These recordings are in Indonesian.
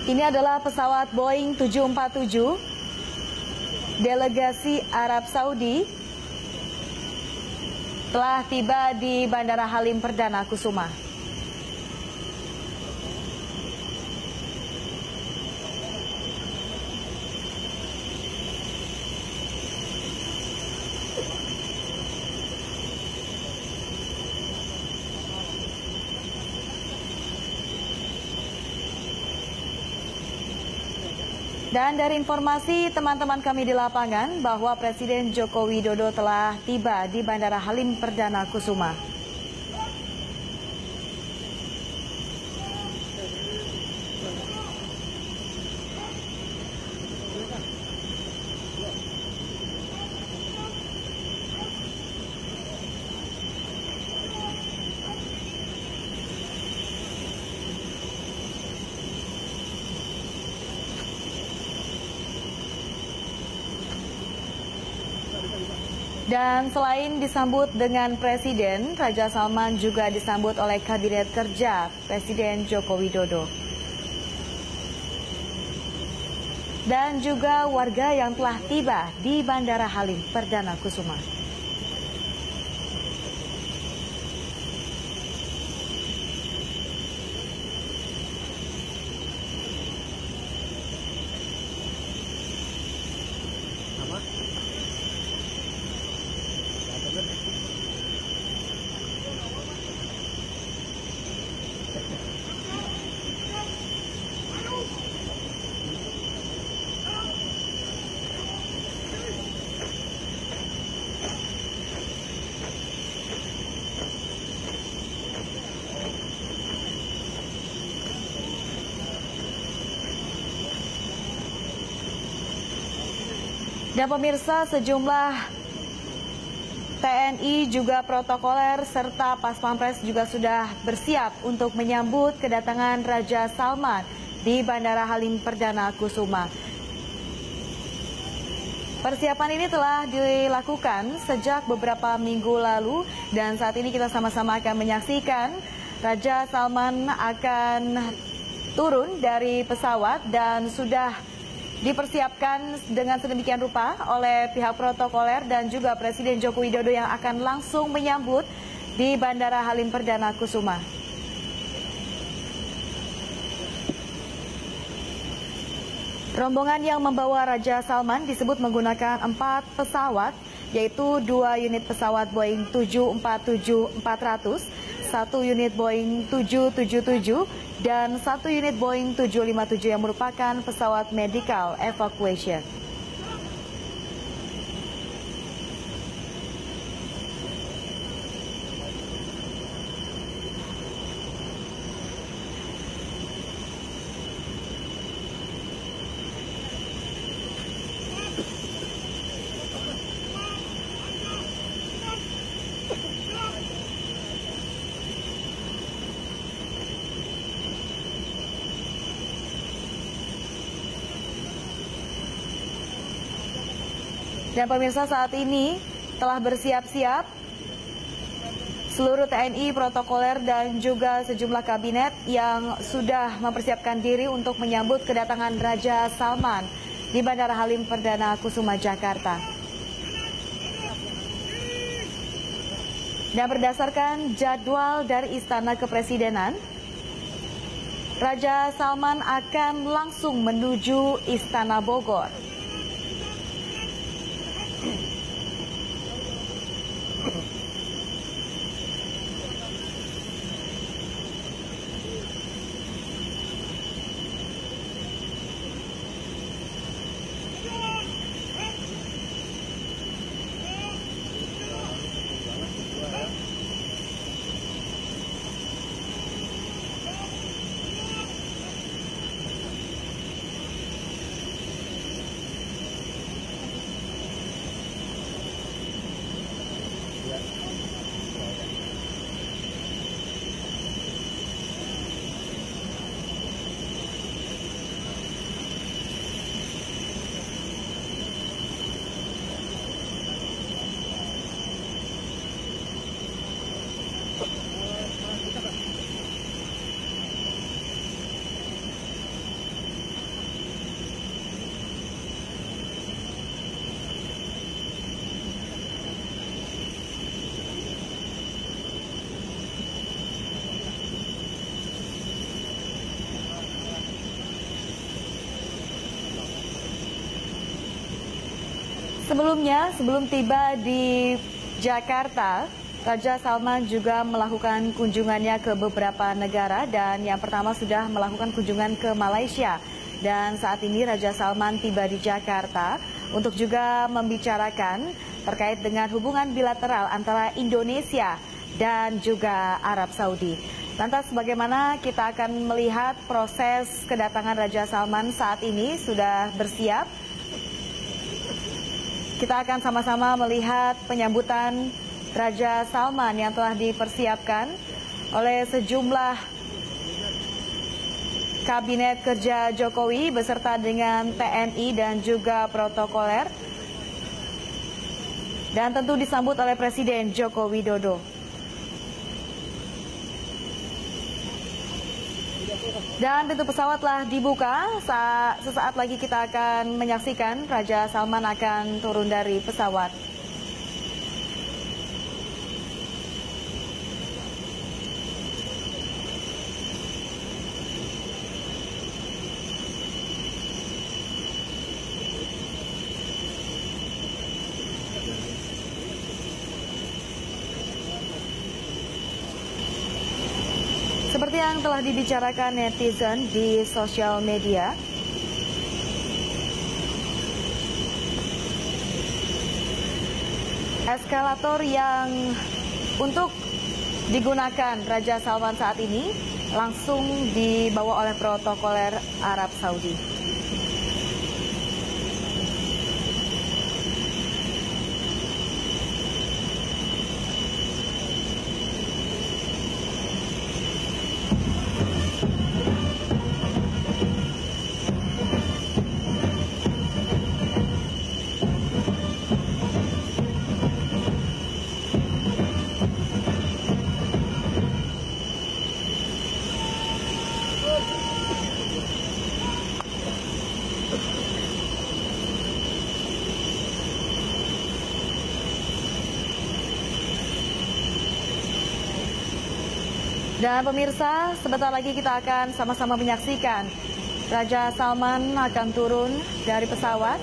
Ini adalah pesawat Boeing 747 delegasi Arab Saudi telah tiba di Bandara Halim Perdana Kusuma. Dan dari informasi teman-teman kami di lapangan bahwa Presiden Joko Widodo telah tiba di Bandara Halim Perdana Kusuma. Dan selain disambut dengan Presiden, Raja Salman juga disambut oleh Kabinet Kerja Presiden Joko Widodo. Dan juga warga yang telah tiba di Bandara Halim Perdana Kusuma. Dan pemirsa, sejumlah TNI juga protokoler serta Pas Pampres juga sudah bersiap untuk menyambut kedatangan Raja Salman di Bandara Halim Perdana Kusuma. Persiapan ini telah dilakukan sejak beberapa minggu lalu dan saat ini kita sama-sama akan menyaksikan Raja Salman akan turun dari pesawat dan sudah dipersiapkan dengan sedemikian rupa oleh pihak protokoler dan juga Presiden Joko Widodo yang akan langsung menyambut di Bandara Halim Perdana Kusuma. Rombongan yang membawa Raja Salman disebut menggunakan 4 pesawat, yaitu 2 unit pesawat Boeing 747-400, 1 unit Boeing 777, dan 1 unit Boeing 757 yang merupakan pesawat medical evacuation. Dan pemirsa, saat ini telah bersiap-siap seluruh TNI, protokoler dan juga sejumlah kabinet yang sudah mempersiapkan diri untuk menyambut kedatangan Raja Salman di Bandara Halim Perdana Kusuma, Jakarta. Dan berdasarkan jadwal dari Istana Kepresidenan, Raja Salman akan langsung menuju Istana Bogor. Sebelumnya, sebelum tiba di Jakarta, Raja Salman juga melakukan kunjungannya ke beberapa negara dan yang pertama sudah melakukan kunjungan ke Malaysia. Dan saat ini Raja Salman tiba di Jakarta untuk juga membicarakan terkait dengan hubungan bilateral antara Indonesia dan juga Arab Saudi. Lantas bagaimana kita akan melihat proses kedatangan Raja Salman saat ini sudah bersiap. Kita akan sama-sama melihat penyambutan Raja Salman yang telah dipersiapkan oleh sejumlah Kabinet Kerja Jokowi beserta dengan TNI dan juga protokoler. Dan tentu disambut oleh Presiden Joko Widodo. Dan pintu pesawat telah dibuka. Sesaat lagi kita akan menyaksikan Raja Salman akan turun dari pesawat. Seperti yang telah dibicarakan netizen di sosial media, eskalator yang untuk digunakan Raja Salman saat ini langsung dibawa oleh protokoler Arab Saudi. Dan pemirsa, sebentar lagi kita akan sama-sama menyaksikan Raja Salman akan turun dari pesawat.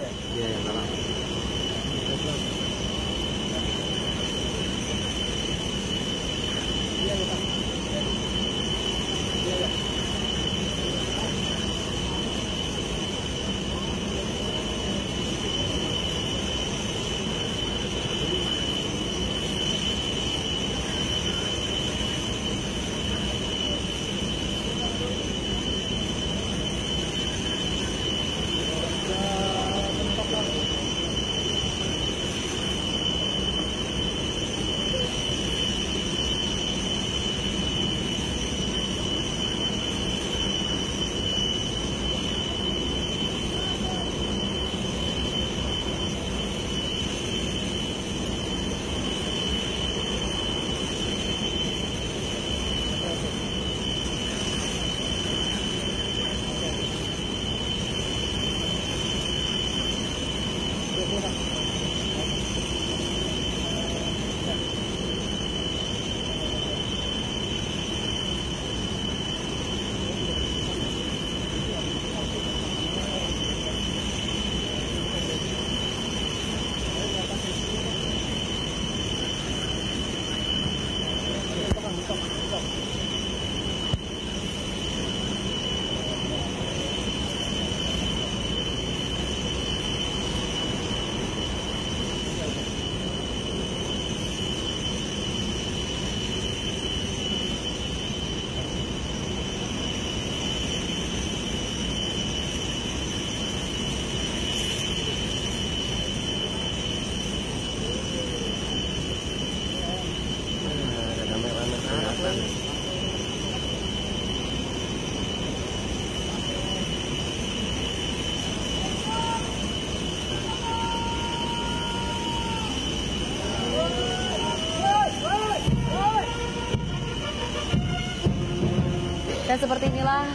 Dan seperti inilah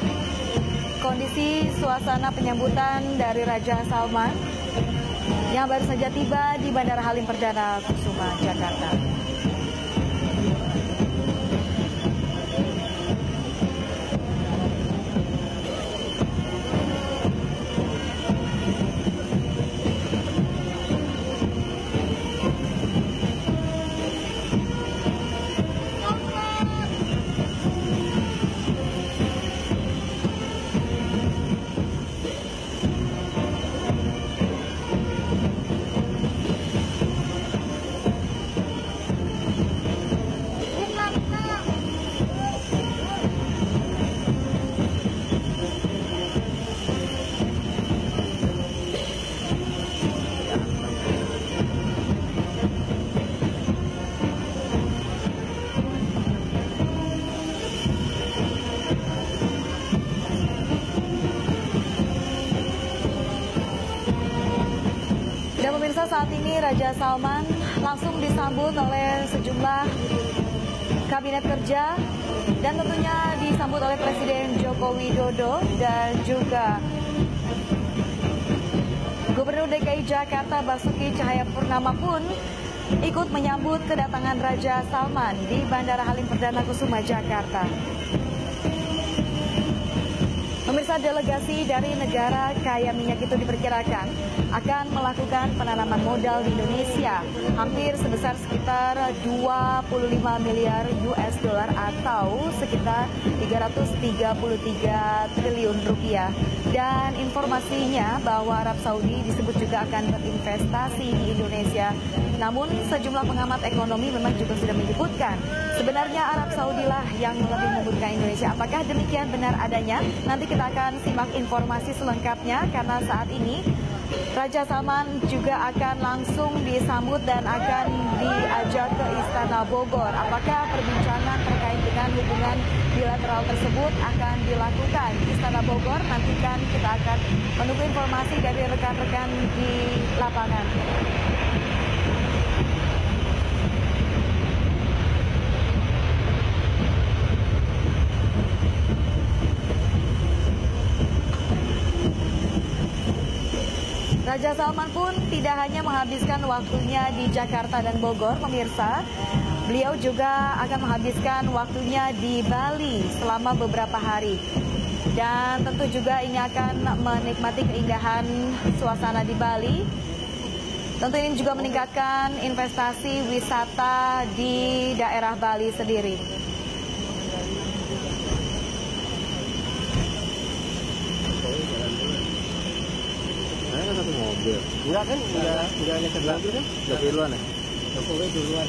kondisi suasana penyambutan dari Raja Salman yang baru saja tiba di Bandara Halim Perdana Kusuma, Jakarta. Raja Salman langsung disambut oleh sejumlah kabinet kerja dan tentunya disambut oleh Presiden Joko Widodo dan juga Gubernur DKI Jakarta Basuki Cahayapurnama pun ikut menyambut kedatangan Raja Salman di Bandara Halim Perdana Kusuma, Jakarta. Pemirsa, delegasi dari negara kaya minyak itu diperkirakan akan melakukan penanaman modal di Indonesia hampir sebesar sekitar 25 miliar US dollar atau sekitar 333 triliun rupiah. Dan informasinya bahwa Arab Saudi disebut juga akan berinvestasi di Indonesia. Namun sejumlah pengamat ekonomi memang juga sudah menyebutkan sebenarnya Arab Saudi lah yang lebih membutuhkan Indonesia. Apakah demikian benar adanya? Nanti kita akan simak informasi selengkapnya karena saat ini Raja Salman juga akan langsung disambut dan akan diajak ke Istana Bogor. Apakah perbincangan terkait dengan hubungan bilateral tersebut akan dilakukan di Istana Bogor? Nantikan kita akan menunggu informasi dari rekan-rekan di lapangan. Raja Salman pun tidak hanya menghabiskan waktunya di Jakarta dan Bogor, pemirsa. Beliau juga akan menghabiskan waktunya di Bali selama beberapa hari. Dan tentu juga ini akan menikmati keindahan suasana di Bali. Tentu ini juga meningkatkan investasi wisata di daerah Bali sendiri. Satu mobil. Enggak kan? Udah nyetir mobil kan? Udah duluan ya? Jokowi duluan.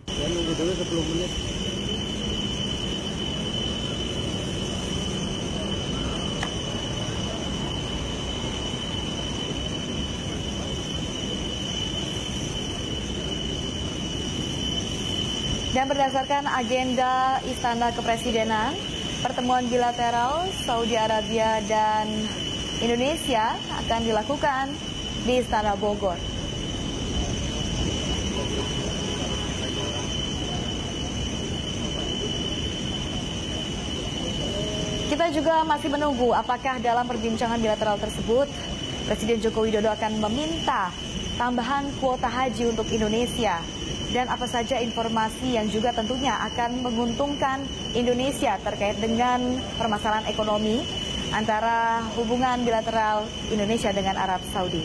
Ya nunggu dulu 10 menit. Dan berdasarkan agenda Istana Kepresidenan, pertemuan bilateral Saudi Arabia dan Indonesia akan dilakukan di Istana Bogor. Kita juga masih menunggu apakah dalam perbincangan bilateral tersebut Presiden Joko Widodo akan meminta tambahan kuota haji untuk Indonesia dan apa saja informasi yang juga tentunya akan menguntungkan Indonesia terkait dengan permasalahan ekonomi antara hubungan bilateral Indonesia dengan Arab Saudi.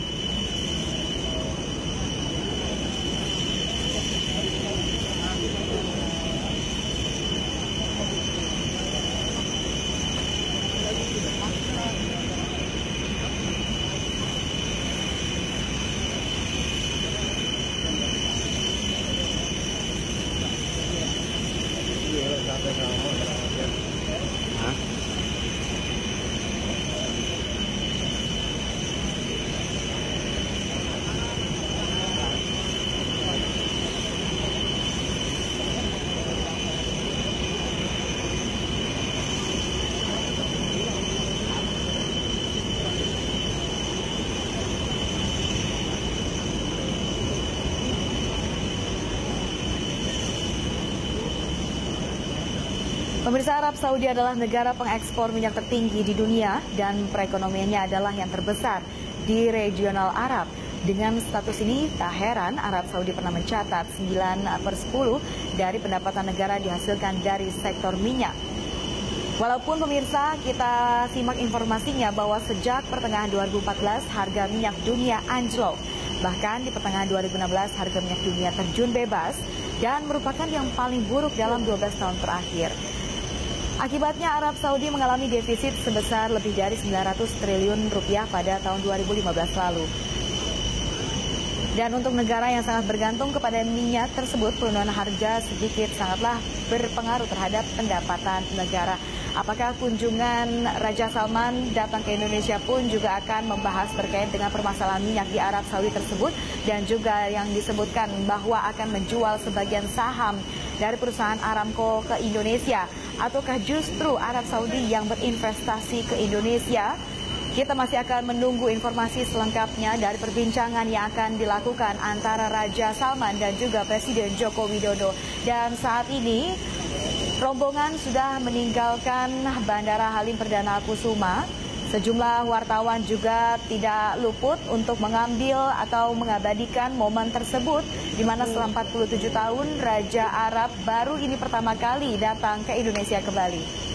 Pemirsa, Arab Saudi adalah negara pengekspor minyak tertinggi di dunia dan perekonomiannya adalah yang terbesar di regional Arab. Dengan status ini, tak heran Arab Saudi pernah mencatat 9/10 dari pendapatan negara dihasilkan dari sektor minyak. Walaupun pemirsa, kita simak informasinya bahwa sejak pertengahan 2014 harga minyak dunia anjlok. Bahkan di pertengahan 2016 harga minyak dunia terjun bebas dan merupakan yang paling buruk dalam 12 tahun terakhir. Akibatnya Arab Saudi mengalami defisit sebesar lebih dari 900 triliun rupiah pada tahun 2015 lalu. Dan untuk negara yang sangat bergantung kepada minyak tersebut, penurunan harga sedikit sangatlah berpengaruh terhadap pendapatan negara. Apakah kunjungan Raja Salman datang ke Indonesia pun juga akan membahas terkait dengan permasalahan minyak di Arab Saudi tersebut, dan juga yang disebutkan bahwa akan menjual sebagian saham dari perusahaan Aramco ke Indonesia, ataukah justru Arab Saudi yang berinvestasi ke Indonesia Kita masih akan menunggu informasi selengkapnya dari perbincangan yang akan dilakukan antara Raja Salman dan juga Presiden Joko Widodo. Dan saat ini rombongan sudah meninggalkan Bandara Halim Perdana Kusuma. Sejumlah wartawan juga tidak luput untuk mengambil atau mengabadikan momen tersebut, di mana setelah 47 tahun Raja Arab baru ini pertama kali datang ke Indonesia kembali.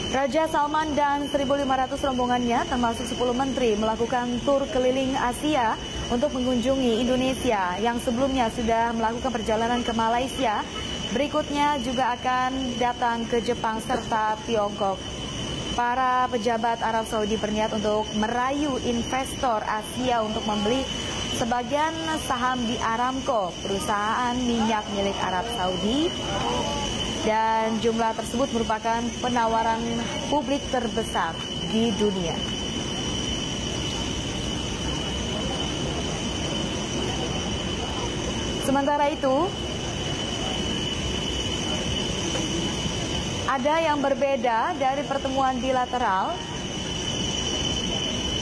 Raja Salman dan 1.500 rombongannya termasuk 10 menteri melakukan tur keliling Asia untuk mengunjungi Indonesia yang sebelumnya sudah melakukan perjalanan ke Malaysia. Berikutnya juga akan datang ke Jepang serta Tiongkok. Para pejabat Arab Saudi berniat untuk merayu investor Asia untuk membeli sebagian saham di Aramco, perusahaan minyak milik Arab Saudi. Dan jumlah tersebut merupakan penawaran publik terbesar di dunia. Sementara itu, ada yang berbeda dari pertemuan bilateral,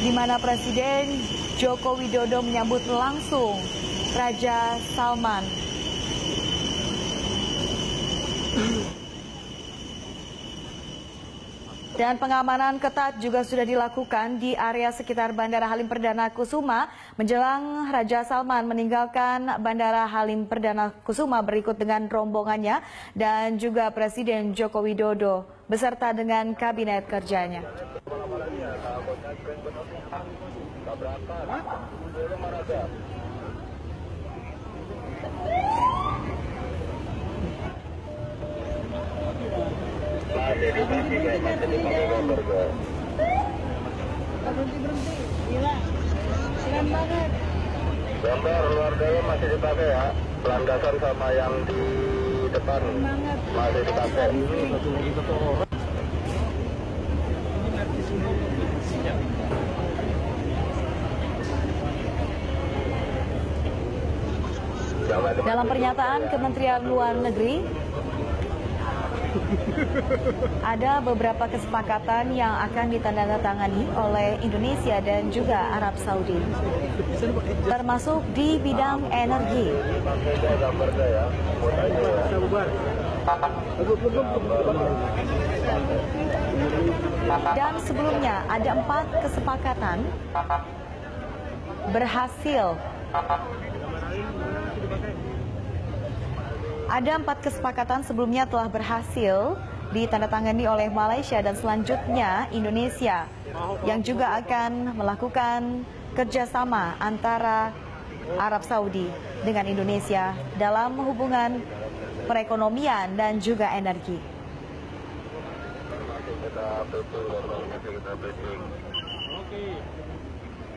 di mana Presiden Joko Widodo menyambut langsung Raja Salman. Dan pengamanan ketat juga sudah dilakukan di area sekitar Bandara Halim Perdana Kusuma menjelang Raja Salman meninggalkan Bandara Halim Perdana Kusuma berikut dengan rombongannya dan juga Presiden Joko Widodo beserta dengan kabinet kerjanya. Berhenti, gila, keren banget. Gambar luar dalam masih dipakai ya, landasan sama yang di depan masih dipakai. Dalam pernyataan Kementerian Luar Negeri, ada beberapa kesepakatan yang akan ditandatangani oleh Indonesia dan juga Arab Saudi, termasuk di bidang energi. Dan sebelumnya ada 4 kesepakatan berhasil. Ada 4 kesepakatan sebelumnya telah berhasil ditandatangani oleh Malaysia dan selanjutnya Indonesia yang juga akan melakukan kerjasama antara Arab Saudi dengan Indonesia dalam hubungan perekonomian dan juga energi. Oke.